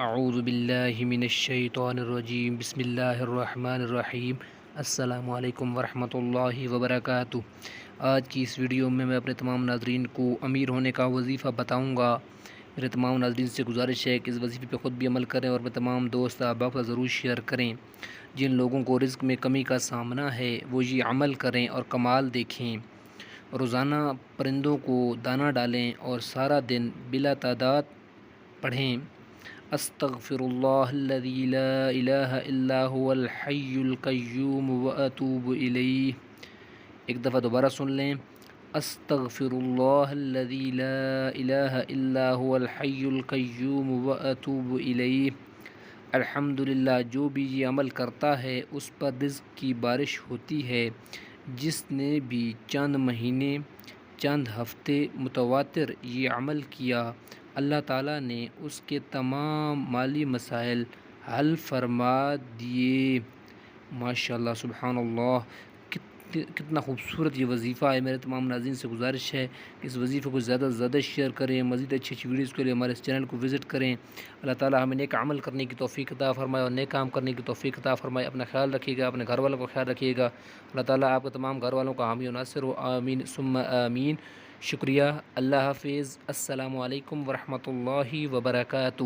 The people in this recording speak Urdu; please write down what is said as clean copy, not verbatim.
اعوذ باللہ من الشیطان الرجیم بسم اللہ الرحمن الرحیم السلام علیکم ورحمۃ اللہ وبرکاتہ۔ آج کی اس ویڈیو میں اپنے تمام ناظرین کو امیر ہونے کا وظیفہ بتاؤں گا۔ میرے تمام ناظرین سے گزارش ہے کہ اس وظیفے پہ خود بھی عمل کریں اور اپنے تمام دوست احباب کا ضرور شیئر کریں۔ جن لوگوں کو رزق میں کمی کا سامنا ہے وہ یہ عمل کریں اور کمال دیکھیں۔ روزانہ پرندوں کو دانہ ڈالیں اور سارا دن بلا تعداد پڑھیں استغفر اللہ الذی لا الہ الا هو الحی القیوم واتوب الیہ۔ ایک دفعہ دوبارہ سن لیں، استغفر اللہ الذی لا الہ الا هو الحی القیوم واتوب الیہ۔ الحمدللہ، جو بھی یہ عمل کرتا ہے اس پر رزق کی بارش ہوتی ہے۔ جس نے بھی چند مہینے چند ہفتے متواتر یہ عمل کیا، اللہ تعالیٰ نے اس کے تمام مالی مسائل حل فرما دیے۔ ماشاءاللہ، سبحان اللہ، کتنا خوبصورت یہ وظیفہ ہے۔ میرے تمام ناظرین سے گزارش ہے کہ اس وظیفے کو زیادہ سے زیادہ شیئر کریں۔ مزید اچھی ویڈیوز کے لیے ہمارے اس چینل کو وزٹ کریں۔ اللہ تعالیٰ ہمیں نیک عمل کرنے کی توفیق عطا فرمائے اور نیک کام کرنے کی توفیق عطا فرمائے۔ اپنا خیال رکھیے گا، اپنے گھر والوں کا خیال رکھیے گا۔ اللہ تعالیٰ آپ کے تمام گھر والوں کا حامی و ناصر ہو، آمین ثم آمین۔ شکریہ، اللہ حافظ، السلام علیکم ورحمۃ اللہ وبرکاتہ۔